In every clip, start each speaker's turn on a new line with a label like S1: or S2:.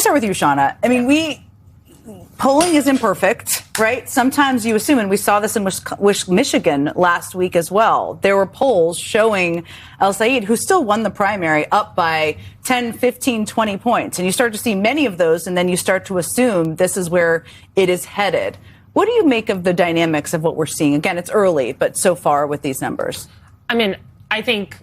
S1: start with you, Shauna. I mean, polling is imperfect, right? Sometimes you assume, and we saw this in Michigan last week as well. There were polls showing El-Sayed, who still won the primary, up by 10, 15, 20 points. And you start to see many of those, and then you start to assume this is where it is headed. What do you make of the dynamics of what we're seeing? Again, it's early, but so far with these numbers.
S2: I mean, I think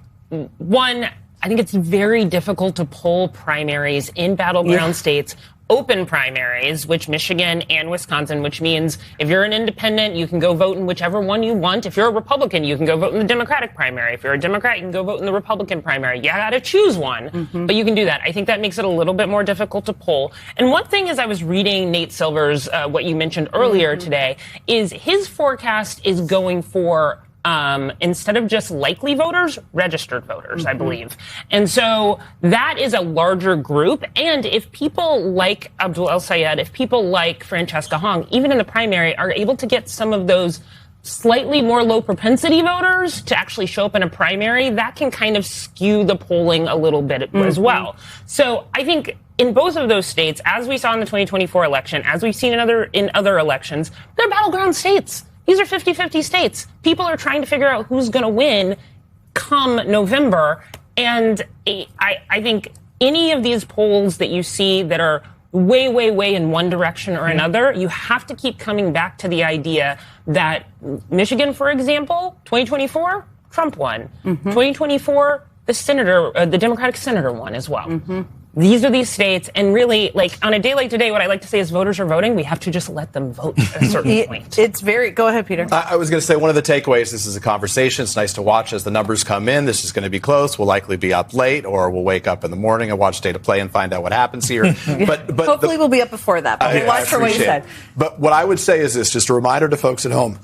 S2: it's very difficult to poll primaries in battleground states, open primaries, which Michigan and Wisconsin, which means if you're an independent, you can go vote in whichever one you want. If you're a Republican, you can go vote in the Democratic primary. If you're a Democrat, you can go vote in the Republican primary. You got to choose one, but you can do that. I think that makes it a little bit more difficult to poll. And one thing is I was reading Nate Silver's, what you mentioned earlier today, is his forecast is going for instead of just likely voters, registered voters, I believe. And so that is a larger group. And if people like Abdul El-Sayed, if people like Francesca Hong, even in the primary, are able to get some of those slightly more low propensity voters to actually show up in a primary, that can kind of skew the polling a little bit as well. So I think in both of those states, as we saw in the 2024 election, as we've seen in other elections, they're battleground states. These are 50-50 states. People are trying to figure out who's going to win come November. And I think any of these polls that you see that are way, way, way in one direction or another, you have to keep coming back to the idea that Michigan, for example, 2024, Trump won. 2024, the Democratic senator won as well. These are these states, and really, like, on a day like today, what I like to say is voters are voting. We have to just let them vote at a certain point.
S1: Go ahead, Peter.
S3: I was going to say one of the takeaways, this is a conversation. It's nice to watch as the numbers come in. This is going to be close. We'll likely be up late, or we'll wake up in the morning and watch State of Play and find out what happens here. But
S1: hopefully we'll be up before that, but we'll watch for what you said.
S3: But what I would say is this, just a reminder to folks at home,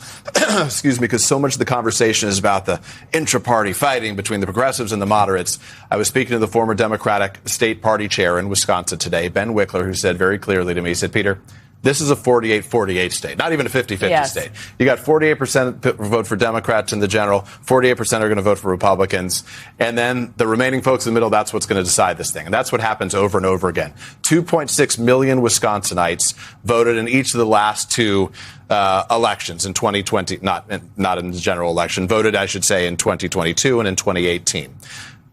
S3: excuse me, because so much of the conversation is about the intra-party fighting between the progressives and the moderates. I was speaking to the former Democratic state party chair in Wisconsin today, Ben Wickler, who said very clearly to me, he said, Peter, this is a 48-48 state, not even a 50-50 state. You got 48% vote for Democrats in the general, 48% are going to vote for Republicans, and then the remaining folks in the middle, that's what's going to decide this thing. And that's what happens over and over again. 2.6 million Wisconsinites voted in each of the last two elections in 2020, not in the general election, voted, I should say, in 2022 and in 2018.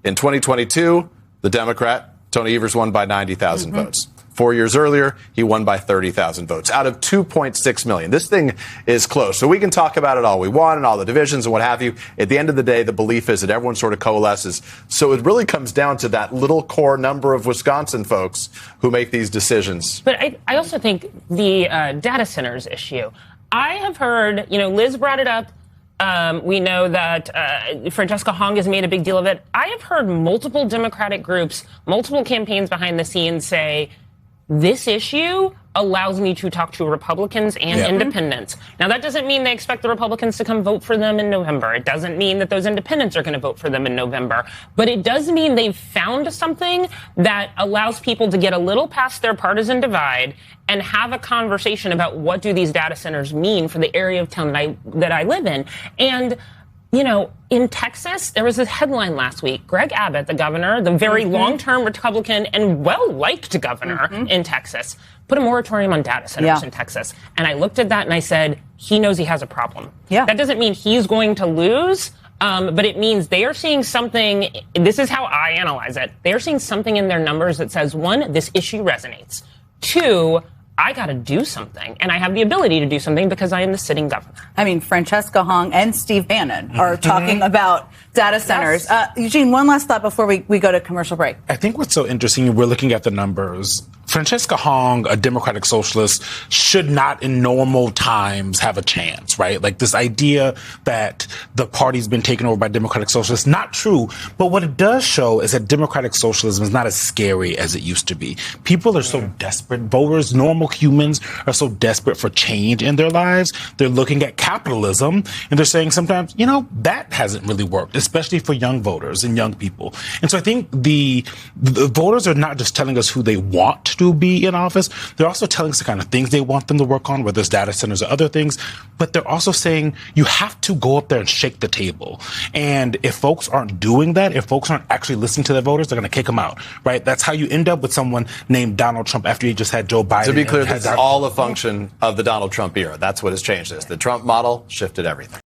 S3: In 2022, the Democrat, Tony Evers, won by 90,000 votes. 4 years earlier, he won by 30,000 votes out of 2.6 million. This thing is close. So we can talk about it all we want and all the divisions and what have you. At the end of the day, the belief is that everyone sort of coalesces. So it really comes down to that little core number of Wisconsin folks who make these decisions.
S2: But I also think the data centers issue. I have heard, Liz brought it up. We know that Francesca Hong has made a big deal of it. I have heard multiple Democratic groups, multiple campaigns behind the scenes say, this issue allows me to talk to Republicans and independents. Now, that doesn't mean they expect the Republicans to come vote for them in November. It doesn't mean that those independents are going to vote for them in November. But it does mean they've found something that allows people to get a little past their partisan divide and have a conversation about what do these data centers mean for the area of town that I live in. And in Texas, there was a headline last week. Greg Abbott, the governor, the very long-term Republican and well-liked governor in Texas, put a moratorium on data centers in Texas. And I looked at that and I said, he knows he has a problem. That doesn't mean he's going to lose, but it means they are seeing something. This is how I analyze it. They are seeing something in their numbers that says, one, this issue resonates. Two, I got to do something, and I have the ability to do something because I am the sitting governor.
S1: I mean, Francesca Hong and Steve Bannon are talking about data centers. Eugene, one last thought before we go to commercial break.
S4: I think what's so interesting, we're looking at the numbers. Francesca Hong, a Democratic socialist, should not in normal times have a chance, right? Like this idea that the party's been taken over by Democratic socialists, not true. But what it does show is that Democratic socialism is not as scary as it used to be. People are so desperate. Voters, normal humans are so desperate for change in their lives. They're looking at capitalism and they're saying sometimes, that hasn't really worked, especially for young voters and young people. And so I think the voters are not just telling us who they want to to be in office. They're also telling us the kind of things they want them to work on, whether it's data centers or other things. But they're also saying you have to go up there and shake the table. And if folks aren't doing that, if folks aren't actually listening to their voters, they're going to kick them out, right? That's how you end up with someone named Donald Trump after you just had Joe Biden.
S3: To be clear, this is all a function of the Donald Trump era. That's what has changed this. The Trump model shifted everything.